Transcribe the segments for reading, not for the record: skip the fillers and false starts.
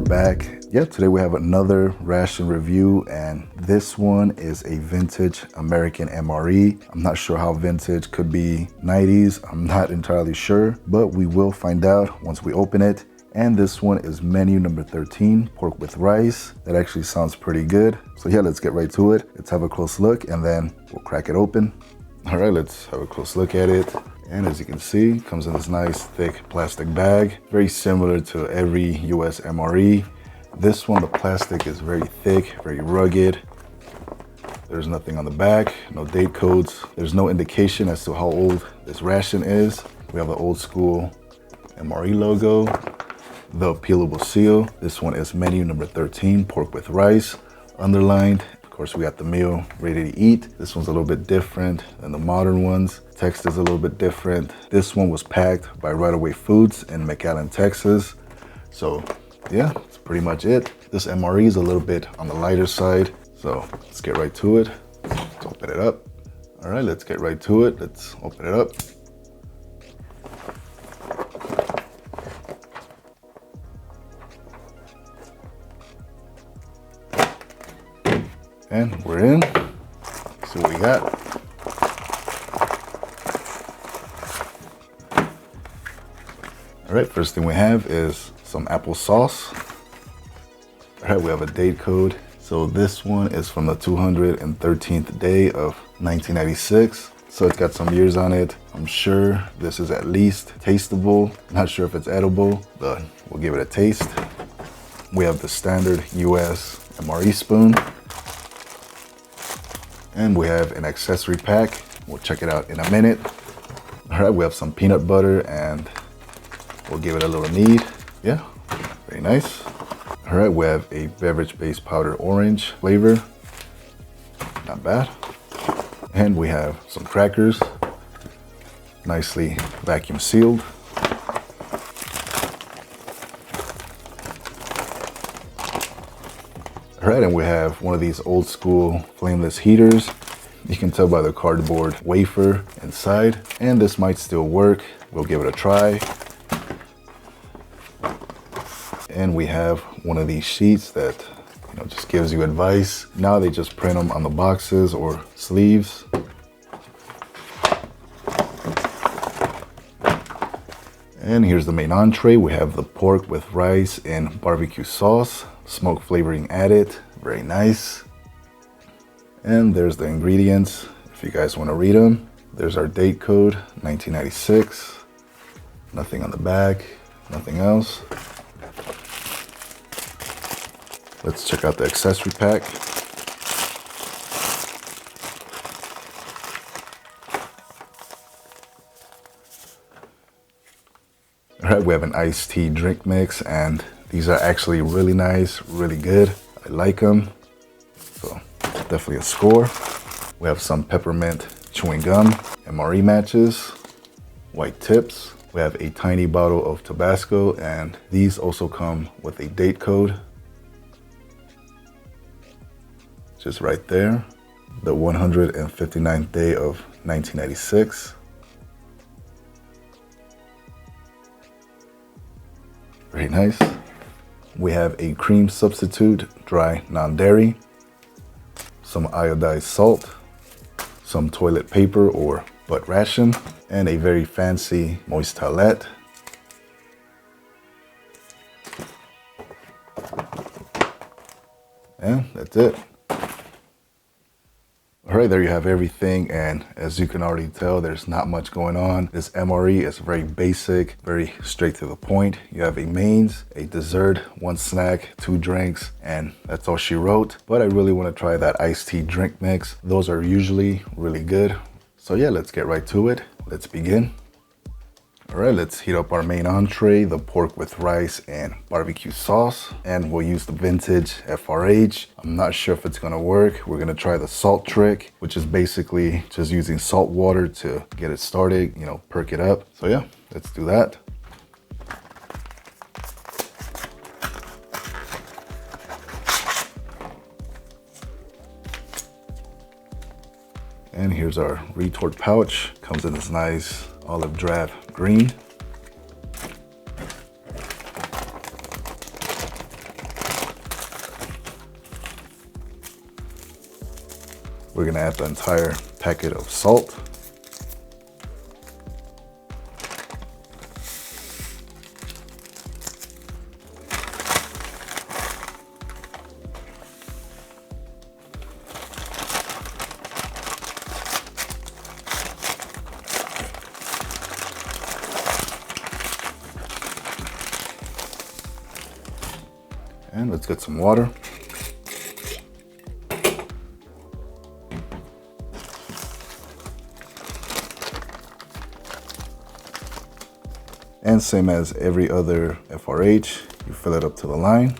back. Yeah, today we have another ration review, and this one is a vintage American MRE. I'm not sure how vintage, could be 90s, I'm not entirely sure, but we will find out once we open it. And this one is menu number 13, pork with rice. That actually sounds pretty good. So yeah, let's get right to it. Let's have a close look and then we'll crack it open. All right, let's have a close look at it. And as you can see, it comes in this nice thick plastic bag, very similar to every US MRE. This one, the plastic is very thick, very rugged. There's nothing on the back, no date codes. There's no indication as to how old this ration is. We have the old school MRE logo, the peelable seal. This one is menu number 13, pork with rice, underlined. Of course, we got the meal ready to eat. This one's a little bit different than the modern ones. Text is a little bit different. This one was packed by Right Away Foods in McAllen, Texas. So yeah, that's pretty much it. This MRE is a little bit on the lighter side. So let's get right to it. Let's open it up. All right, let's get right to it. Let's open it up. And we're in. Let's see what we got. All right, first thing we have is some applesauce. All right, we have a date code. So this one is from the 213th day of 1996. So it's got some years on it. I'm sure this is at least tasteable. Not sure if it's edible, but we'll give it a taste. We have the standard US MRE spoon. And we have an accessory pack. We'll check it out in a minute. All right, we have some peanut butter and we'll give it a little knead. Yeah, very nice. All right, we have a beverage-based powdered orange flavor. Not bad. And we have some crackers, nicely vacuum sealed. All right, and we have one of these old school flameless heaters. You can tell by the cardboard wafer inside, and this might still work. We'll give it a try. And we have one of these sheets that just gives you advice. Now they just print them on the boxes or sleeves. And here's the main entree. We have the pork with rice and barbecue sauce, smoke flavoring added, very nice. And there's the ingredients, if you guys want to read them. There's our date code, 1996. Nothing on the back, nothing else. Let's check out the accessory pack. All right, we have an iced tea drink mix, and these are actually really nice, really good. I like them, so definitely a score. We have some peppermint chewing gum, MRE matches, white tips. We have a tiny bottle of Tabasco, and these also come with a date code. Just right there, the 159th day of 1996. Very nice. We have a cream substitute, dry non-dairy, some iodized salt, some toilet paper or butt ration, and a very fancy moist towelette. And that's it. All right, there you have everything, and as you can already tell, there's not much going on. This MRE is very basic, very straight to the point. You have a mains, a dessert, one snack, two drinks, and that's all she wrote. But I really want to try that iced tea drink mix. Those are usually really good. So yeah, let's get right to it. Let's begin. All right, let's heat up our main entree, the pork with rice and barbecue sauce. And we'll use the vintage FRH. I'm not sure if it's gonna work. We're gonna try the salt trick, which is basically just using salt water to get it started, perk it up. So yeah, let's do that. And here's our retort pouch. Comes in this nice olive drab green. We're gonna add the entire packet of salt. And let's get some water. And same as every other FRH, you fill it up to the line.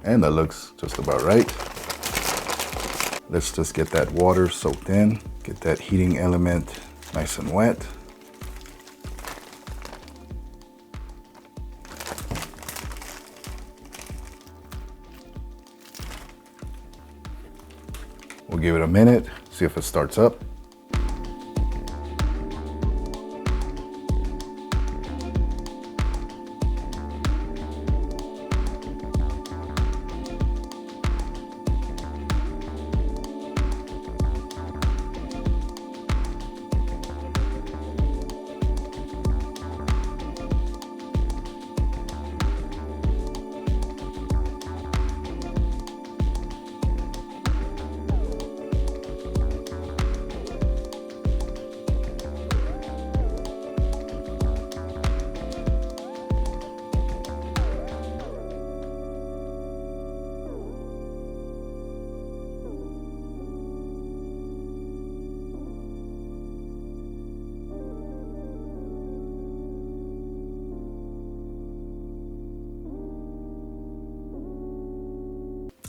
And that looks just about right. Let's just get that water soaked in, get that heating element nice and wet. We'll give it a minute, see if it starts up.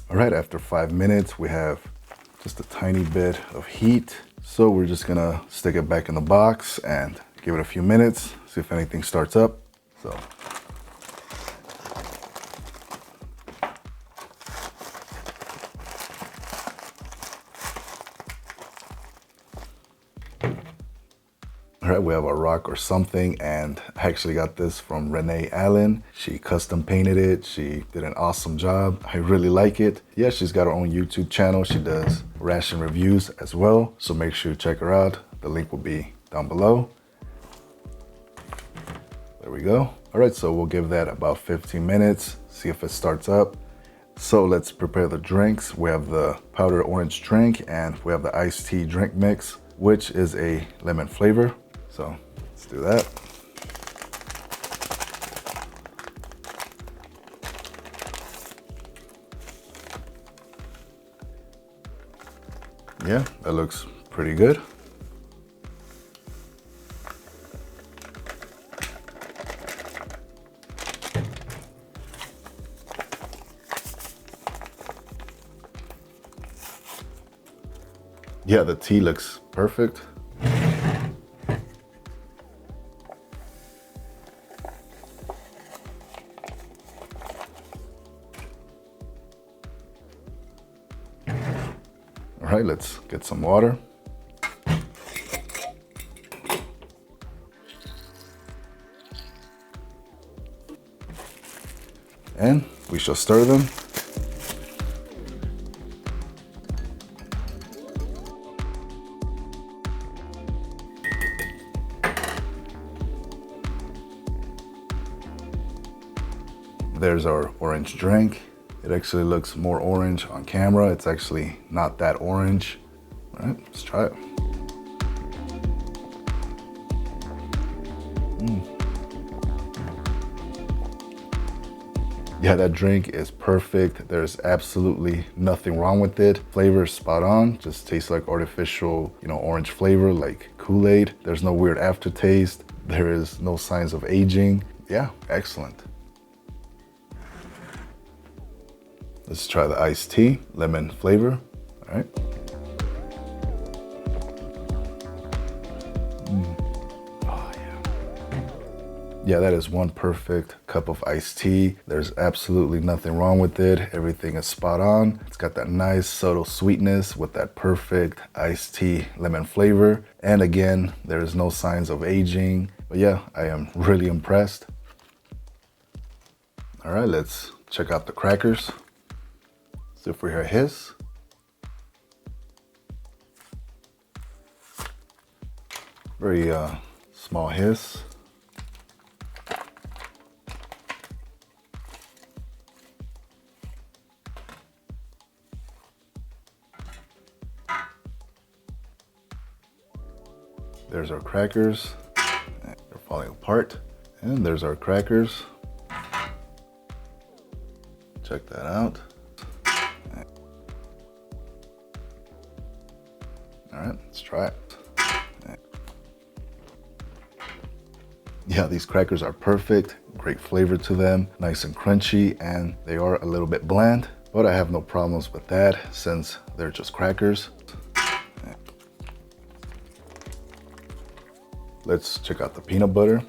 All right, after 5 minutes, we have just a tiny bit of heat. So we're just gonna stick it back in the box and give it a few minutes, see if anything starts up. So. All right, we have a rock or something, and I actually got this from Renee Allen. She custom painted it. She did an awesome job. I really like it. Yeah, she's got her own YouTube channel. She does ration reviews as well. So make sure you check her out. The link will be down below. There we go. All right, so we'll give that about 15 minutes, see if it starts up. So let's prepare the drinks. We have the powdered orange drink and we have the iced tea drink mix, which is a lemon flavor. So let's do that. Yeah, that looks pretty good. Yeah, the tea looks perfect. All right, let's get some water. And we shall stir them. There's our orange drink. It actually looks more orange on camera. It's actually not that orange. All right, let's try it. Yeah, that drink is perfect. There's absolutely nothing wrong with it. Flavor is spot on. Just tastes like artificial, orange flavor, like Kool-Aid. There's no weird aftertaste. There is no signs of aging. Yeah, excellent. Let's try the iced tea, lemon flavor. All right. Oh, yeah. Yeah, that is one perfect cup of iced tea. There's absolutely nothing wrong with it. Everything is spot on. It's got that nice subtle sweetness with that perfect iced tea lemon flavor. And again, there's no signs of aging. But yeah, I am really impressed. All right, let's check out the crackers. See if we hear a hiss. Very small hiss. There's our crackers. They're falling apart. And there's our crackers. Check that out. All right, let's try it. Yeah, these crackers are perfect. Great flavor to them, nice and crunchy, and they are a little bit bland, but I have no problems with that since they're just crackers. Let's check out the peanut butter.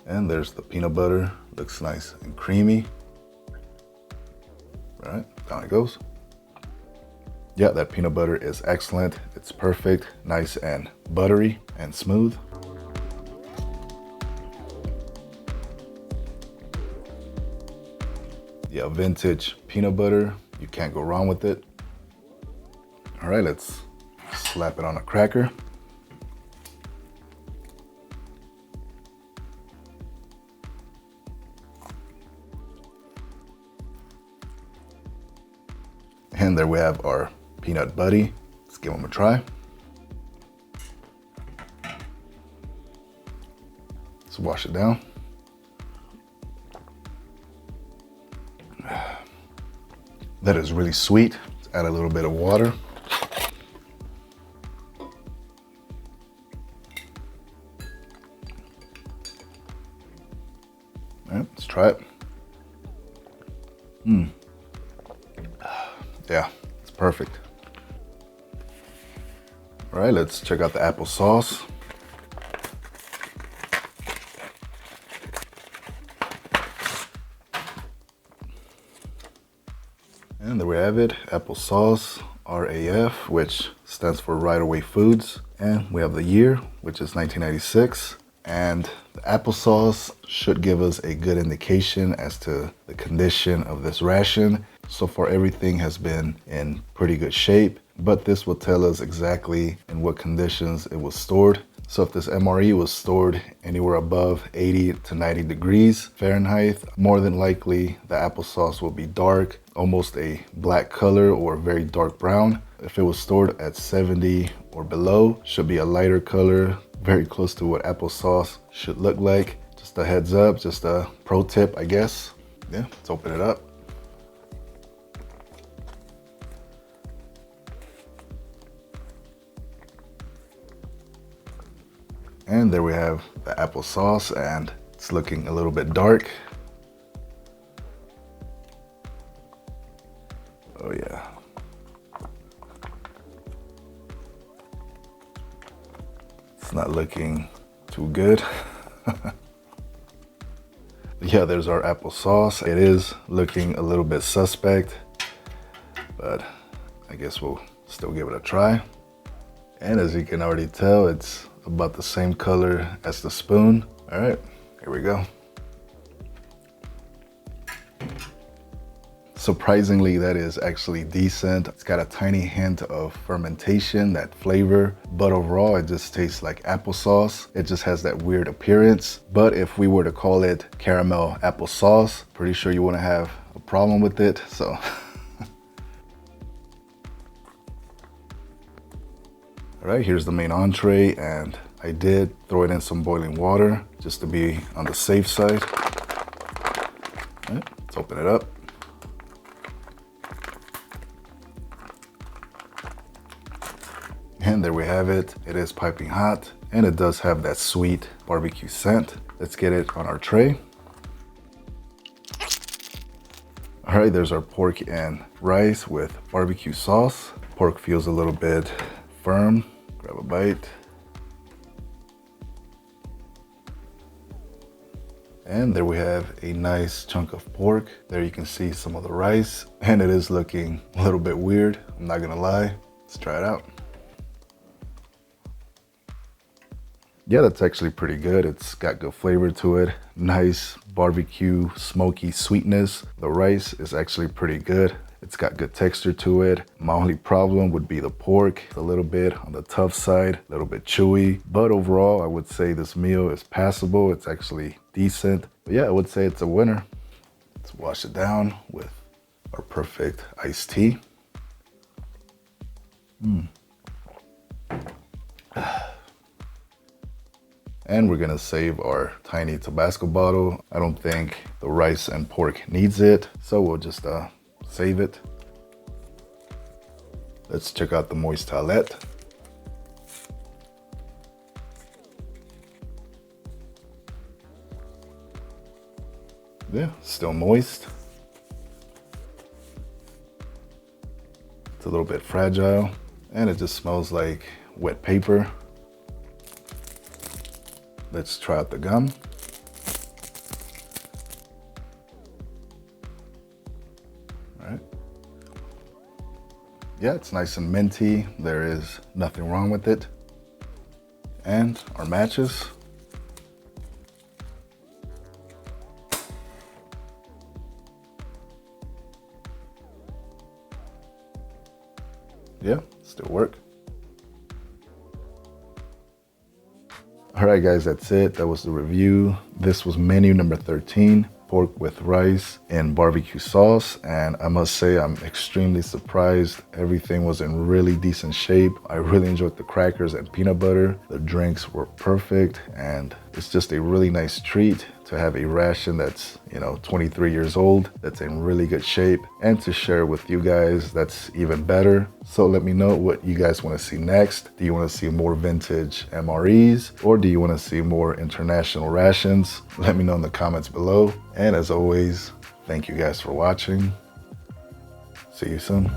And there's the peanut butter. Looks nice and creamy. All right, down it goes. Yeah, that peanut butter is excellent. It's perfect, nice and buttery and smooth. Yeah, vintage peanut butter. You can't go wrong with it. All right, let's slap it on a cracker. And there we have our peanut buddy. Let's give them a try. Let's wash it down. That is really sweet. Let's add a little bit of water. All right, let's try it. Yeah, it's perfect. All right, let's check out the applesauce. And there we have it, applesauce, RAF, which stands for Right Away Foods. And we have the year, which is 1996. And the applesauce should give us a good indication as to the condition of this ration. So far, everything has been in pretty good shape, but this will tell us exactly in what conditions it was stored. So if this MRE was stored anywhere above 80 to 90 degrees Fahrenheit, more than likely the applesauce will be dark, almost a black color or very dark brown. If it was stored at 70 or below, should be a lighter color, very close to what applesauce should look like. Just a heads up, just a pro tip, I guess. Yeah, let's open it up. And there we have the applesauce, and it's looking a little bit dark. Oh yeah. It's not looking too good. Yeah, there's our applesauce. It is looking a little bit suspect, but I guess we'll still give it a try. And as you can already tell, it's about the same color as the spoon. All right, here we go. Surprisingly, that is actually decent. It's got a tiny hint of fermentation, that flavor, but overall it just tastes like applesauce. It just has that weird appearance. But if we were to call it caramel applesauce, pretty sure you wouldn't have a problem with it. So all right, here's the main entree, and I did throw it in some boiling water just to be on the safe side. All right, let's open it up. And there we have it. It is piping hot, and it does have that sweet barbecue scent. Let's get it on our tray. All right, there's our pork and rice with barbecue sauce. Pork feels a little bit firm. Grab a bite. And there we have a nice chunk of pork. There you can see some of the rice, and it is looking a little bit weird, I'm not gonna lie. Let's try it out. Yeah, that's actually pretty good. It's got good flavor to it. Nice barbecue, smoky sweetness. The rice is actually pretty good. It's got good texture to it. My only problem would be the pork. It's a little bit on the tough side, a little bit chewy. But overall, I would say this meal is passable. It's actually decent. But yeah, I would say it's a winner. Let's wash it down with our perfect iced tea. And we're gonna save our tiny Tabasco bottle. I don't think the rice and pork needs it, so we'll just save it. Let's check out the moist towelette. Yeah, still moist. It's a little bit fragile, and it just smells like wet paper. Let's try out the gum. All right. Yeah, it's nice and minty. There is nothing wrong with it. And our matches. Yeah, still work. All right, guys, that's it. That was the review. This was menu number 13, pork with rice and barbecue sauce. And I must say, I'm extremely surprised. Everything was in really decent shape. I really enjoyed the crackers and peanut butter. The drinks were perfect. And it's just a really nice treat to have a ration that's, 23 years old, that's in really good shape, and to share with you guys, that's even better. So let me know what you guys want to see next. Do you want to see more vintage MREs, or do you want to see more international rations? Let me know in the comments below. And as always, thank you guys for watching. See you soon.